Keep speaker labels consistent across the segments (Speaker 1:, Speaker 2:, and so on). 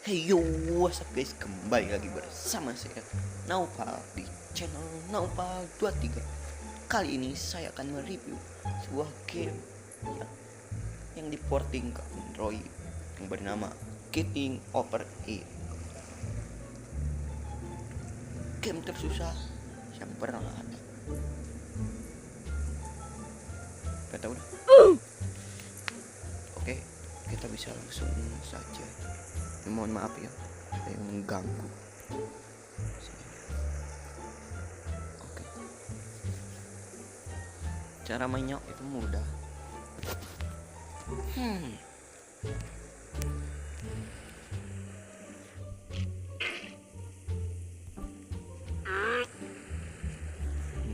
Speaker 1: Hey yo, what's up guys, kembali lagi bersama saya Naufal di channel Naufal 23. Kali ini saya akan mereview sebuah game yang diporting ke Android yang bernama Getting Over It. Game tersusah yang pernah ada. Gak tau dah. Oke, kita bisa langsung saja. Mohon maaf ya, ada yang mengganggu. Oke. Cara mainnya itu mudah.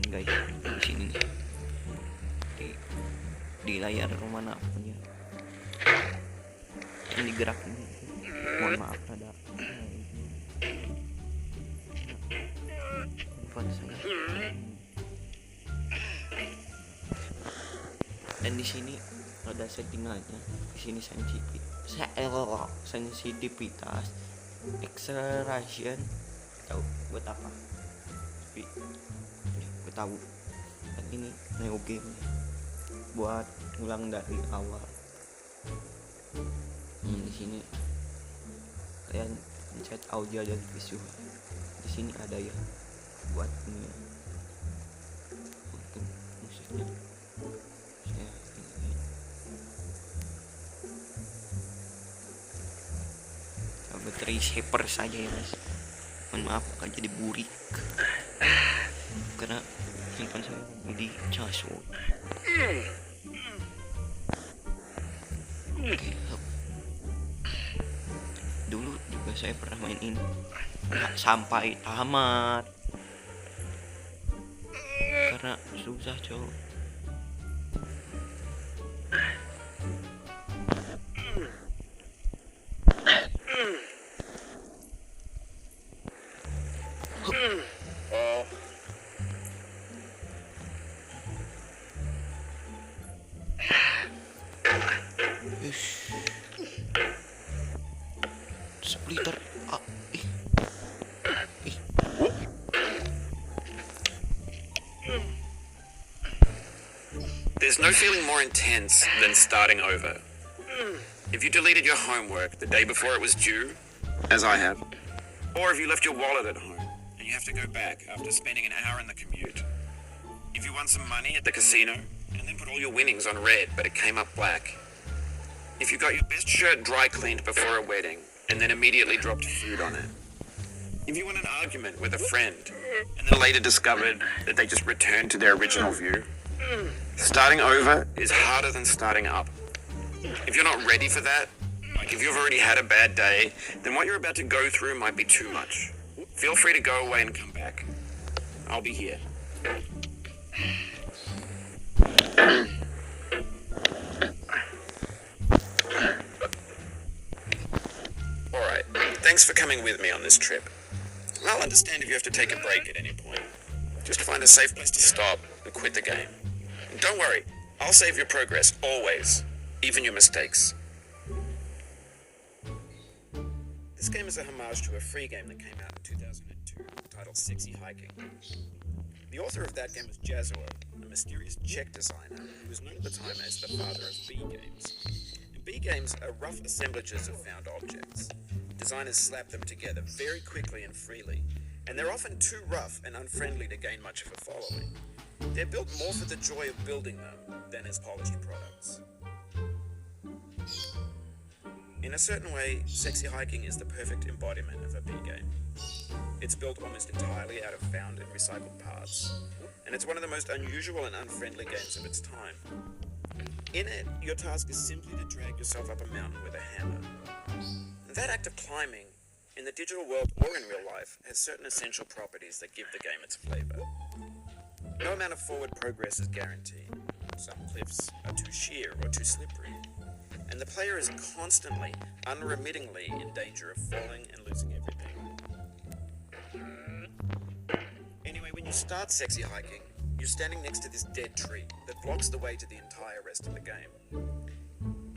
Speaker 1: Guys, di sini nih. Di layar mana punya yang digerak ini. Mohon maaf ada dan di sini ada settingannya. Di sini sensitivitas, acceleration, tahu buat apa? Tapi gue tahu. Dan ini neo game buat ulang dari awal. Di sini kalian pencet audio dan visual. Di sini ada ya buat ini untuk musiknya. Baterai saver saja ya guys. Mohon maaf akan jadi burik karena handphone saya di cas. Oke. Dulu juga saya pernah main ini, nggak sampai tamat karena susah cowok. Splitter.
Speaker 2: There's no feeling more intense than starting over. If you deleted your homework the day before it was due, as I have, or if you left your wallet at home and you have to go back after spending an hour in the commute. If you won some money at the casino and then put all your winnings on red but it came up black. If you got your best shirt dry cleaned before a wedding and then immediately dropped food on it. If you won an argument with a friend and then later discovered that they just returned to their original view. Starting over is harder than starting up. If you're not ready for that, like if you've already had a bad day, then what you're about to go through might be too much. Feel free to go away and come back. I'll be here. Alright, thanks for coming with me on this trip. I'll understand if you have to take a break at any point. Just find a safe place to stop and quit the game. Don't worry, I'll save your progress, always, even your mistakes. This game is a homage to a free game that came out in 2002, titled Sexy Hiking. The author of that game was Jazuo, a mysterious Czech designer who was known at the time as the father of B games. And B games are rough assemblages of found objects. Designers slap them together very quickly and freely, and they're often too rough and unfriendly to gain much of a following. They're built more for the joy of building them than as polished products. In a certain way, Sexy Hiking is the perfect embodiment of a B game. It's built almost entirely out of found and recycled parts, and it's one of the most unusual and unfriendly games of its time. In it, your task is simply to drag yourself up a mountain with a hammer. That act of climbing, in the digital world or in real life, has certain essential properties that give the game its flavor. No amount of forward progress is guaranteed. Some cliffs are too sheer or too slippery, and the player is constantly, unremittingly in danger of falling and losing everything. Anyway, when you start Sexy Hiking, you're standing next to this dead tree that blocks the way to the entire rest of the game.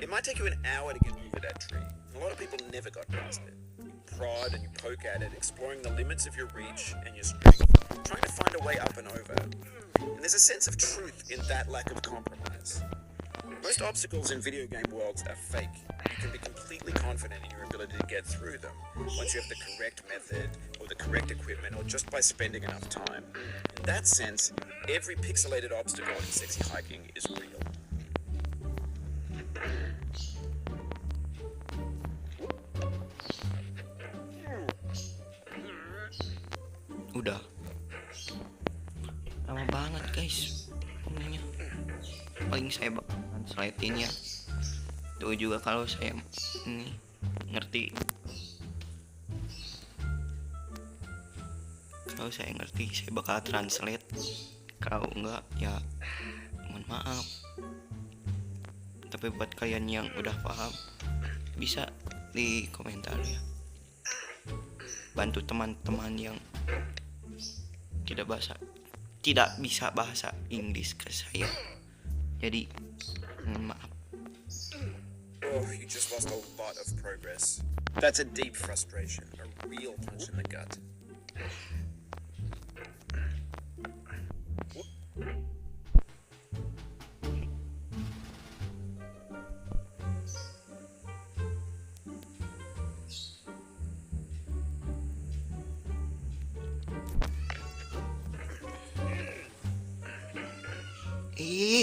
Speaker 2: It might take you an hour to get over that tree. A lot of people people never got past it. You prod and you poke at it, exploring the limits of your reach and your strength, trying to find a way up and over. And there's a sense of truth in that lack of compromise. Most obstacles in video game worlds are fake. You can be completely confident in your ability to get through them once you have the correct method or the correct equipment or just by spending enough time. In that sense, every pixelated obstacle in sexy hiking is real.
Speaker 1: Udah lama banget guys ininya. Paling saya bakal translatein ya. Itu juga kalau saya ini ngerti. Kalau saya ngerti saya bakal translate. Kalau enggak ya mohon maaf. Tapi buat kalian yang udah paham bisa di komentar ya. Bantu teman-teman yang tidak bisa bahasa Inggris ke saya. Jadi maaf.
Speaker 2: Oh, you just lost a lot of progress. That's a deep frustration, a real punch in the gut.
Speaker 1: Hei.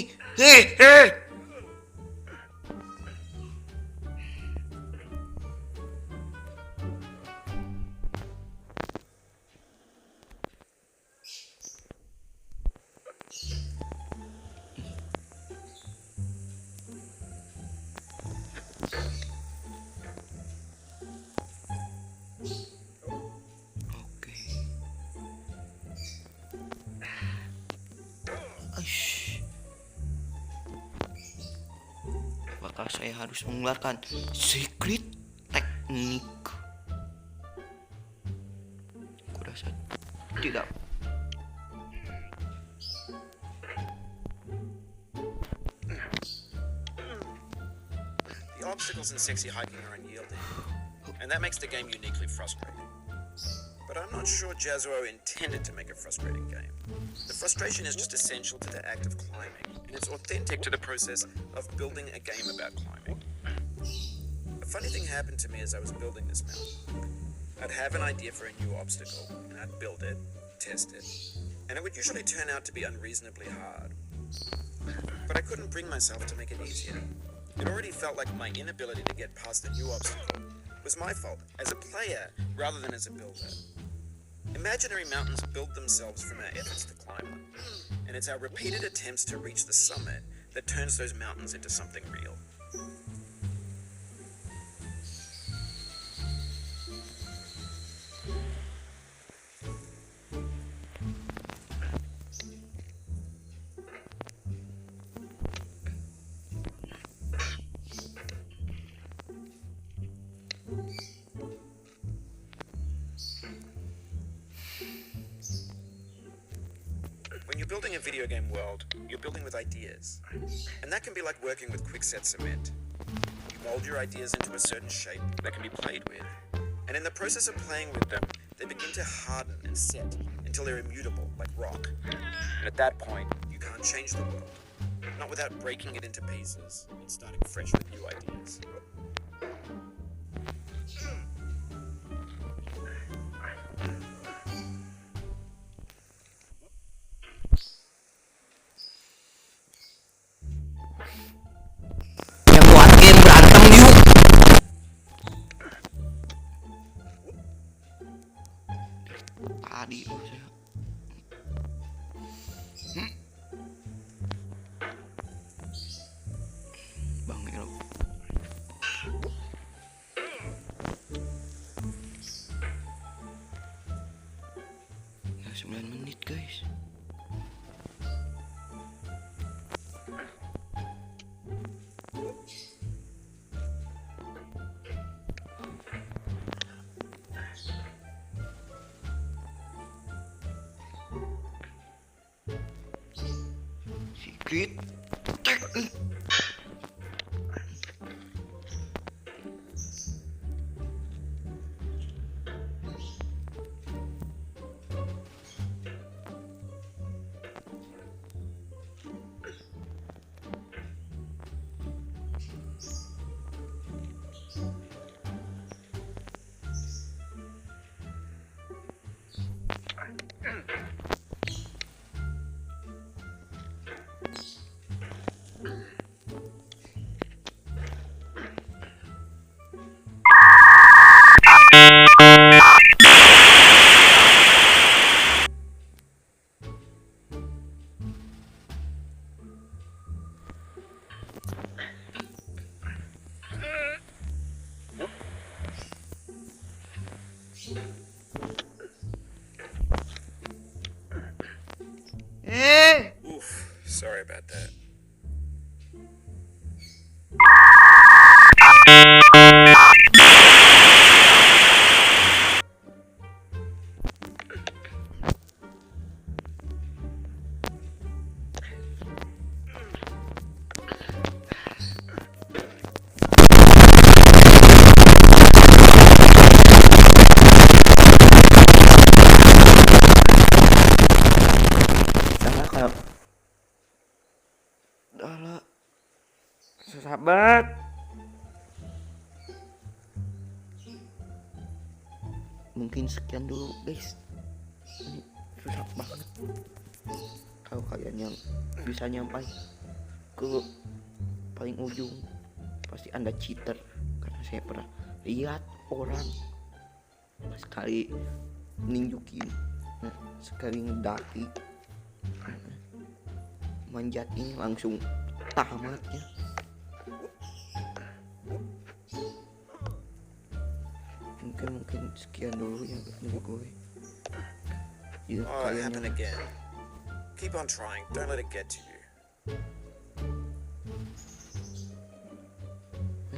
Speaker 1: Apakah saya harus mengeluarkan secret teknik? Aku rasa tidak.
Speaker 2: The obstacles in sexy hiking are unyielding, and that makes the game uniquely frustrating. But I'm not sure Jazuo intended to make a frustrating game. The frustration is just essential to the act of climbing, and it's authentic to the process of building a game about climbing. A funny thing happened to me as I was building this mountain. I'd have an idea for a new obstacle, and I'd build it, test it, and it would usually turn out to be unreasonably hard. But I couldn't bring myself to make it easier. It already felt like my inability to get past the new obstacle was my fault as a player rather than as a builder. Imaginary mountains build themselves from our efforts to climb them, and it's our repeated attempts to reach the summit that turns those mountains into something real. When you're building a video game world, you're building with ideas. And that can be like working with quickset cement. You mold your ideas into a certain shape that can be played with. And in the process of playing with them, they begin to harden and set until they're immutable, like rock. And at that point, you can't change the world. Not without breaking it into pieces and starting fresh with new ideas.
Speaker 1: Yang buat game berantem yuk. Tadi saya Bang Milo. Ya 9 menit guys. Secret teknik.
Speaker 2: Oof, sorry about that.
Speaker 1: Udahlah, sahabat. Mungkin sekian dulu guys. Ini susah banget. Kalau kalian yang bisa nyampai ke paling ujung, pasti Anda cheater. Karena saya pernah lihat orang sekali ninjukin, sekali ngedaki, manjat ini langsung tamatnya. Mungkin sekian dulu ya dari gue. Jadi
Speaker 2: Oh, it happened again. Keep on trying. Don't let it get to you.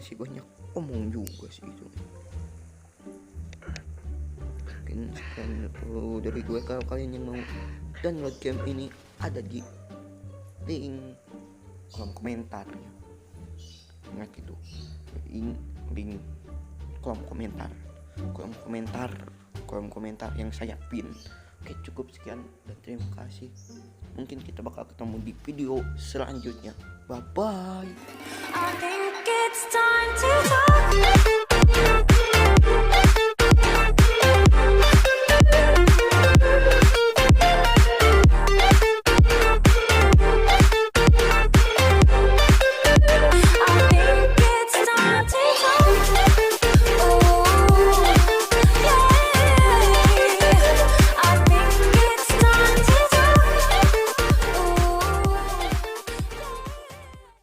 Speaker 1: masih banyak omong juga sih itu. Mungkin sekian dulu dari gue. Kalau kalian yang mau download game ini, ada di link kolom komentarnya. Ingat itu, link kolom komentar yang saya pin. Oke, cukup sekian dan terima kasih. Mungkin kita bakal ketemu di video selanjutnya. Bye bye.
Speaker 3: I think it's time to talk.